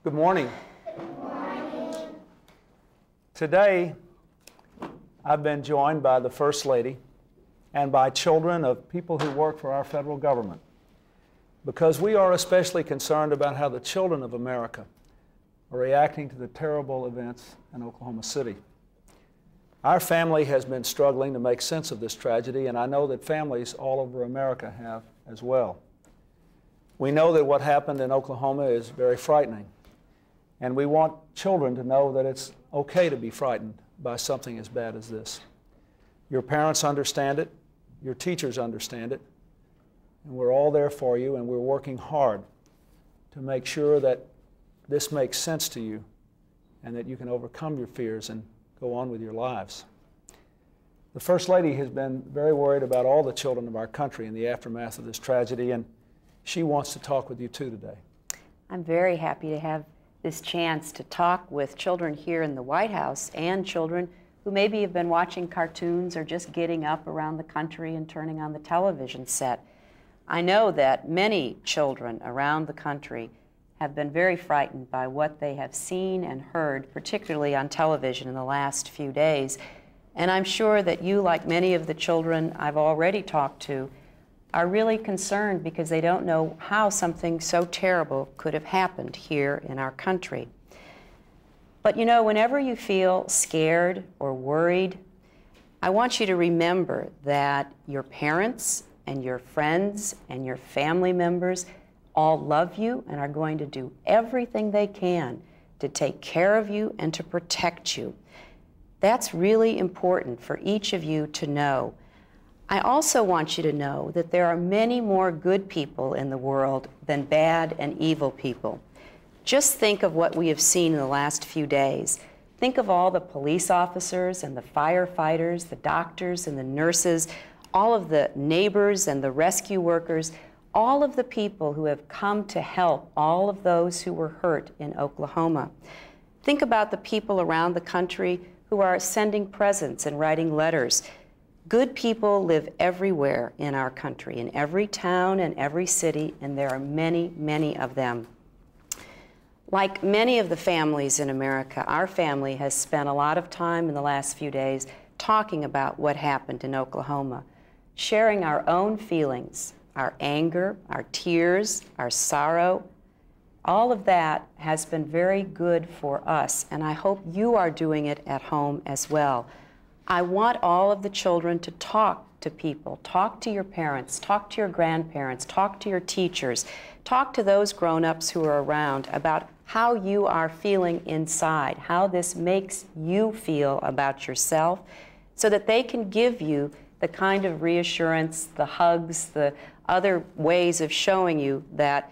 Good morning. Good morning. Today, I've been joined by the First Lady and by children of people who work for our federal government, because we are especially concerned about how the children of America are reacting to the terrible events in Oklahoma City. Our family has been struggling to make sense of this tragedy, and I know that families all over America have as well. We know that what happened in Oklahoma is very frightening, and we want children to know that it's okay to be frightened by something as bad as this. Your parents understand it, your teachers understand it, and we're all there for you, and we're working hard to make sure that this makes sense to you and that you can overcome your fears and go on with your lives. The First Lady has been very worried about all the children of our country in the aftermath of this tragedy, and she wants to talk with you too today. I'm very happy to have this chance to talk with children here in the White House and children who maybe have been watching cartoons or just getting up around the country and turning on the television set. I know that many children around the country have been very frightened by what they have seen and heard, particularly on television in the last few days. And I'm sure that you, like many of the children I've already talked to, are really concerned because they don't know how something so terrible could have happened here in our country. But you know, whenever you feel scared or worried, I want you to remember that your parents and your friends and your family members all love you and are going to do everything they can to take care of you and to protect you. That's really important for each of you to know. I also want you to know that there are many more good people in the world than bad and evil people. Just think of what we have seen in the last few days. Think of all the police officers and the firefighters, the doctors and the nurses, all of the neighbors and the rescue workers, all of the people who have come to help all of those who were hurt in Oklahoma. Think about the people around the country who are sending presents and writing letters. Good people live everywhere in our country, in every town and every city, and there are many, many of them. Like many of the families in America, our family has spent a lot of time in the last few days talking about what happened in Oklahoma, sharing our own feelings, our anger, our tears, our sorrow. All of that has been very good for us, and I hope you are doing it at home as well. I want all of the children to talk to people, talk to your parents, talk to your grandparents, talk to your teachers, talk to those grown-ups who are around about how you are feeling inside, how this makes you feel about yourself, so that they can give you the kind of reassurance, the hugs, the other ways of showing you that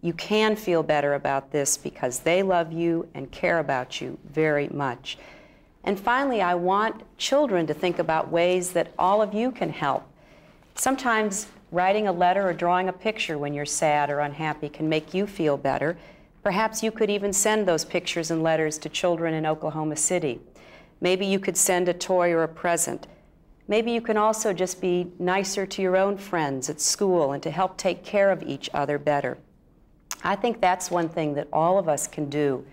you can feel better about this because they love you and care about you very much. And finally, I want children to think about ways that all of you can help. Sometimes writing a letter or drawing a picture when you're sad or unhappy can make you feel better. Perhaps you could even send those pictures and letters to children in Oklahoma City. Maybe you could send a toy or a present. Maybe you can also just be nicer to your own friends at school and to help take care of each other better. I think that's one thing that all of us can do.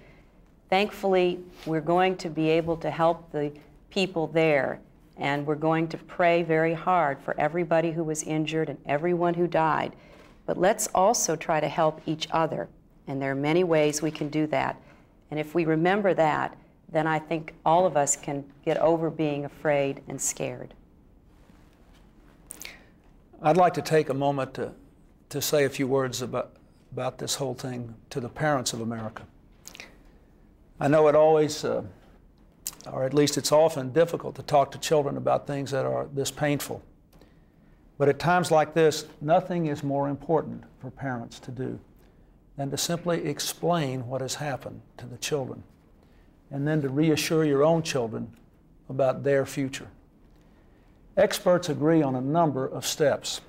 Thankfully, we're going to be able to help the people there, and we're going to pray very hard for everybody who was injured and everyone who died. But let's also try to help each other, and there are many ways we can do that. And if we remember that, then I think all of us can get over being afraid and scared. I'd like to take a moment to say a few words about this whole thing to the parents of America. I know it always, or at least it's often difficult to talk to children about things that are this painful. But at times like this, nothing is more important for parents to do than to simply explain what has happened to the children, and then to reassure your own children about their future. Experts agree on a number of steps.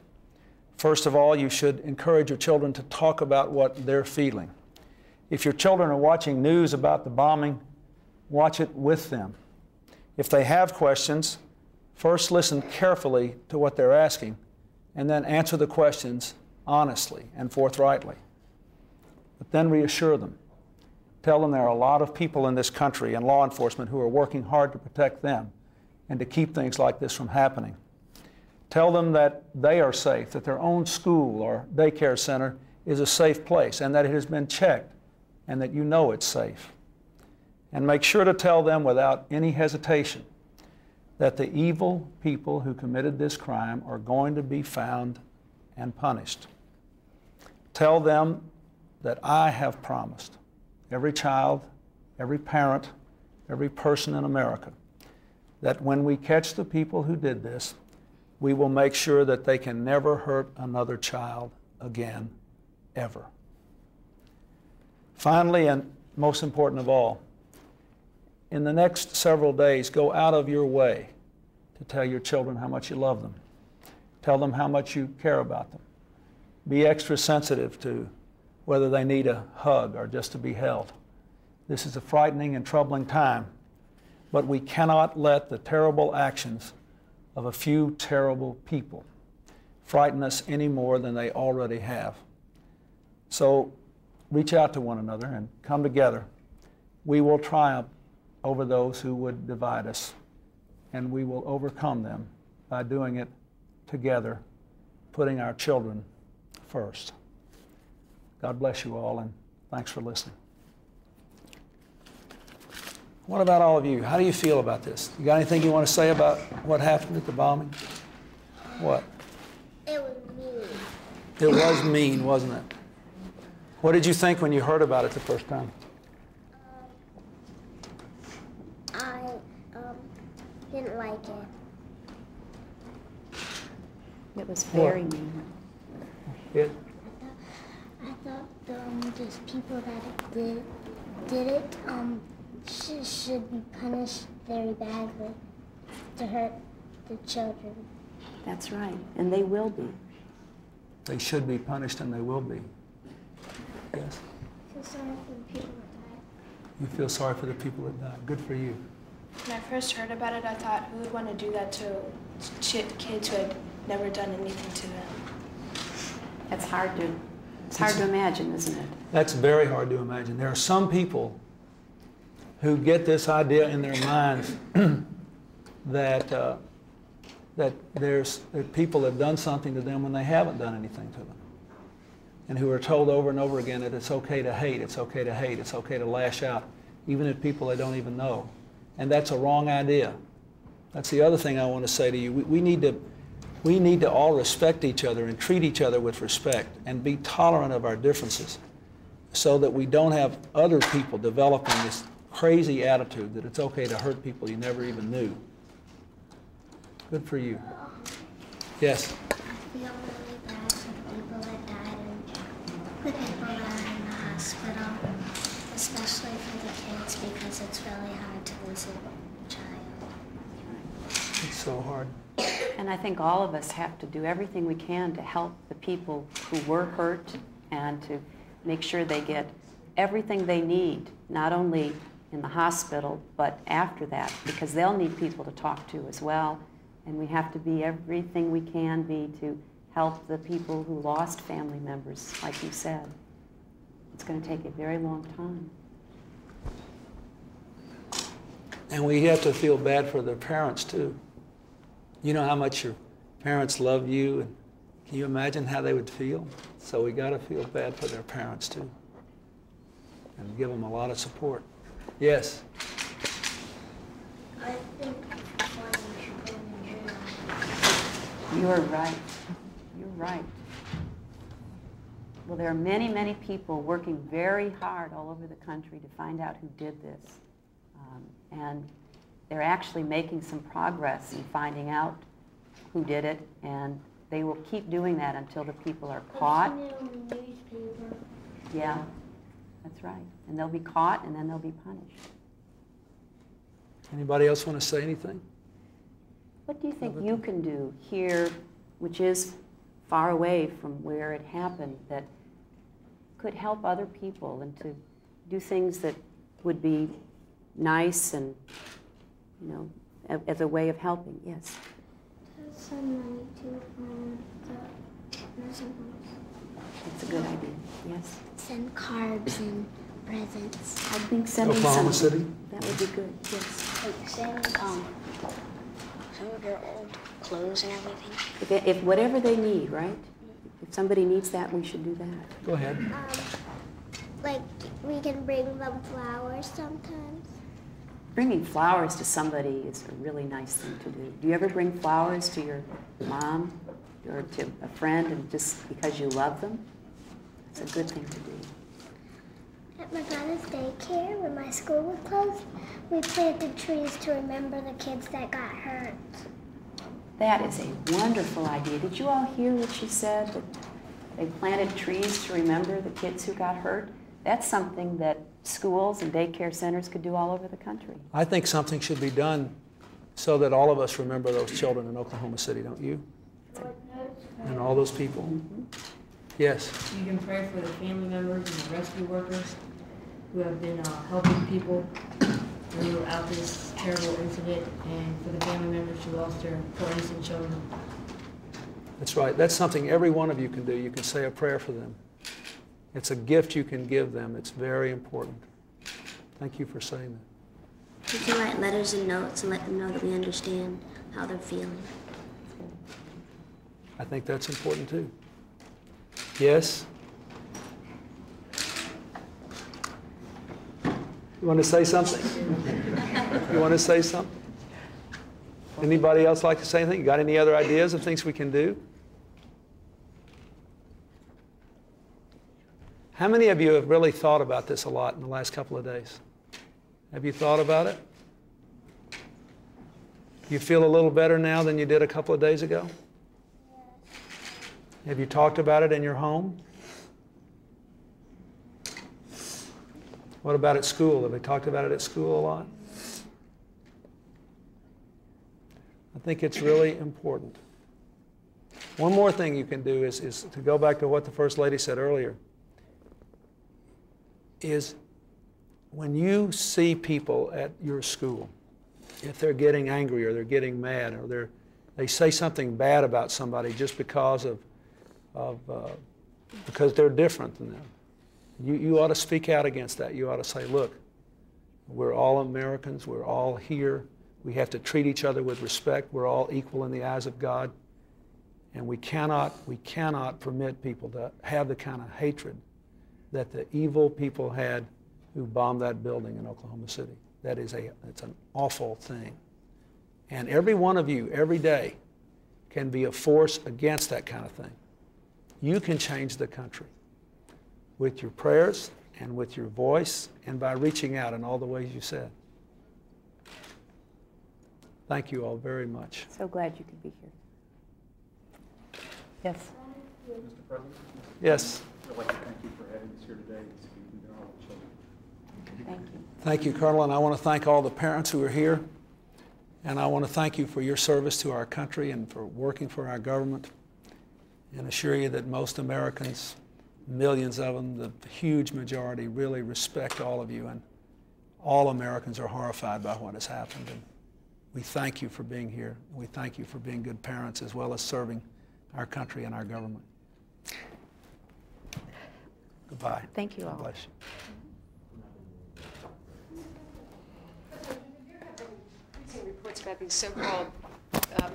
First of all, you should encourage your children to talk about what they're feeling. If your children are watching news about the bombing, watch it with them. If they have questions, first listen carefully to what they're asking, and then answer the questions honestly and forthrightly. But then reassure them. Tell them there are a lot of people in this country and law enforcement who are working hard to protect them and to keep things like this from happening. Tell them that they are safe, that their own school or daycare center is a safe place and that it has been checked and that you know it's safe. And make sure to tell them without any hesitation that the evil people who committed this crime are going to be found and punished. Tell them that I have promised every child, every parent, every person in America, that when we catch the people who did this, we will make sure that they can never hurt another child again, ever. Finally, and most important of all, in the next several days, go out of your way to tell your children how much you love them. Tell them how much you care about them. Be extra sensitive to whether they need a hug or just to be held. This is a frightening and troubling time, but we cannot let the terrible actions of a few terrible people frighten us any more than they already have. So reach out to one another and come together. We will triumph over those who would divide us, and we will overcome them by doing it together, putting our children first. God bless you all, and thanks for listening. What about all of you? How do you feel about this? You got anything you want to say about what happened at the bombing? What? It was mean. It was mean, wasn't it? What did you think when you heard about it the first time? I didn't like it. It was very mean. Yeah. I thought these people that did it should be punished very badly to hurt the children. That's right, and they will be. They should be punished, and they will be. Yes? I feel sorry for the people that died. You feel sorry for the people that died. Good for you. When I first heard about it, I thought, who would want to do that to kids who had never done anything to them? It's hard to imagine, isn't it? That's very hard to imagine. There are some people who get this idea in their minds that that people have done something to them when they haven't done anything to them, and who are told over and over again that it's okay to hate, it's okay to hate, it's okay to lash out, even at people they don't even know. And that's a wrong idea. That's the other thing I want to say to you. We need to all respect each other and treat each other with respect and be tolerant of our differences so that we don't have other people developing this crazy attitude that it's okay to hurt people you never even knew. Good for you. Yes? I feel really bad for the people that died and the people that are in the hospital, especially for the kids, because it's really hard to lose a child. It's so hard. And I think all of us have to do everything we can to help the people who were hurt and to make sure they get everything they need, not only in the hospital, but after that, because they'll need people to talk to as well. And we have to be everything we can be to help the people who lost family members, like you said. It's going to take a very long time. And we have to feel bad for their parents, too. You know how much your parents love you, and can you imagine how they would feel? So we got to feel bad for their parents, too, and give them a lot of support. Yes? I think finding people in jail. You're right. You're right. Well, there are many, many people working very hard all over the country to find out who did this. And they're actually making some progress in finding out who did it, and they will keep doing that until the people are caught. I've seen it on the newspaper. Yeah, that's right. And they'll be caught, and then they'll be punished. Anybody else want to say anything? What do you think you can do here, which is far away from where it happened, that could help other people and to do things that would be nice and, you know, as a way of helping? Yes. Send money to the nursing homes. That's a good idea. Yes. Send carbs and presents. I think sending Oklahoma something. City? That would be good, yes. Like send some of their old clothes and everything. If whatever they need, right? If somebody needs that, we should do that. Go ahead. Like we can bring them flowers sometimes. Bringing flowers to somebody is a really nice thing to do. Do you ever bring flowers to your mom or to a friend and just because you love them? It's a good thing to do. At my brother's daycare, when my school was closed, we planted trees to remember the kids that got hurt. That is a wonderful idea. Did you all hear what she said? That they planted trees to remember the kids who got hurt? That's something that schools and daycare centers could do all over the country. I think something should be done so that all of us remember those children in Oklahoma City, don't you? And all those people. Yes. You can pray for the family members and the rescue workers who have been helping people throughout this terrible incident, and for the family members who lost their poor innocent children. That's right. That's something every one of you can do. You can say a prayer for them. It's a gift you can give them. It's very important. Thank you for saying that. We can write letters and notes and let them know that we understand how they're feeling. I think that's important too. Yes? You want to say something? You want to say something? Anybody else like to say anything? You got any other ideas of things we can do? How many of you have really thought about this a lot in the last couple of days? Have you thought about it? You feel a little better now than you did a couple of days ago? Have you talked about it in your home? What about at school? Have they talked about it at school a lot? I think it's really important. One more thing you can do is to go back to what the First Lady said earlier, is when you see people at your school, if they're getting angry or they're getting mad or they say something bad about somebody just because because they're different than them, you ought to speak out against that. You ought to say, look, we're all Americans, we're all here, we have to treat each other with respect, we're all equal in the eyes of God, and we cannot permit people to have the kind of hatred that the evil people had who bombed that building in Oklahoma City. It's an awful thing. And every one of you, every day, can be a force against that kind of thing. You can change the country with your prayers and with your voice and by reaching out in all the ways you said. Thank you all very much. So glad you could be here. Yes. Mr. President? Yes. I'd like to thank you for having us here today and speaking to all the children. Thank you. Thank you, Colonel, and I want to thank all the parents who are here, and I want to thank you for your service to our country and for working for our government, and assure you that most Americans, millions of them, the huge majority, really respect all of you, and all Americans are horrified by what has happened. And we thank you for being here. We thank you for being good parents as well as serving our country and our government. Goodbye. Thank you all. God bless you. Reports about these so-called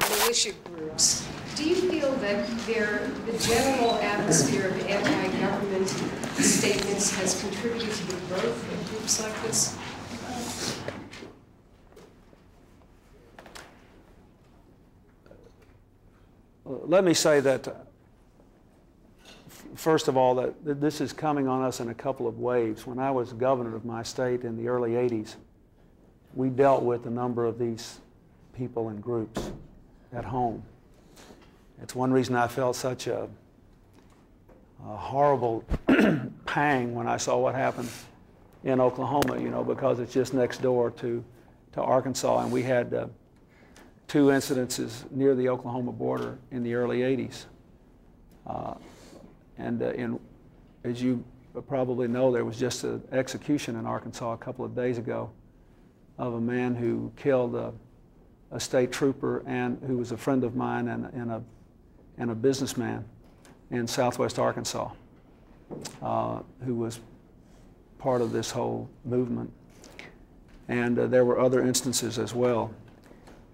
militia groups. Do you feel that the general atmosphere of anti-government statements has contributed to the growth of groups like this? Let me say that, first of all, that this is coming on us in a couple of waves. When I was governor of my state in the early 80s, we dealt with a number of these people and groups at home. It's one reason I felt such a horrible pang when I saw what happened in Oklahoma, you know, because it's just next door to Arkansas, and we had 2 incidences near the Oklahoma border in the early 80s. As you probably know, there was just an execution in Arkansas a couple of days ago of a man who killed a state trooper and who was a friend of mine and a businessman in southwest Arkansas, who was part of this whole movement. And there were other instances as well.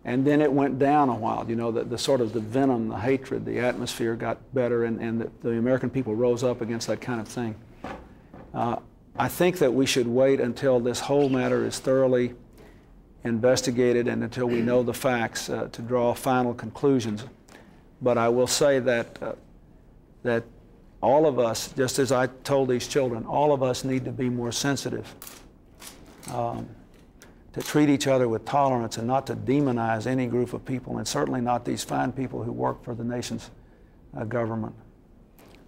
And then it went down a while, you know, the sort of the venom, the hatred, the atmosphere got better, and the American people rose up against that kind of thing. I think that we should wait until this whole matter is thoroughly investigated and until we know the facts to draw final conclusions. But I will say that, that all of us, just as I told these children, all of us need to be more sensitive, to treat each other with tolerance and not to demonize any group of people, and certainly not these fine people who work for the nation's government.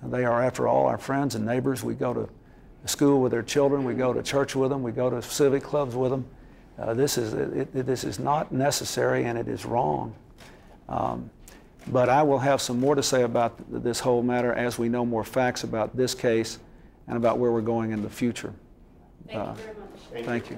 They are, after all, our friends and neighbors. We go to school with their children, we go to church with them, we go to civic clubs with them. This is not necessary, and it is wrong. But I will have some more to say about this whole matter as we know more facts about this case and about where we're going in the future. Thank you very much. Thank you.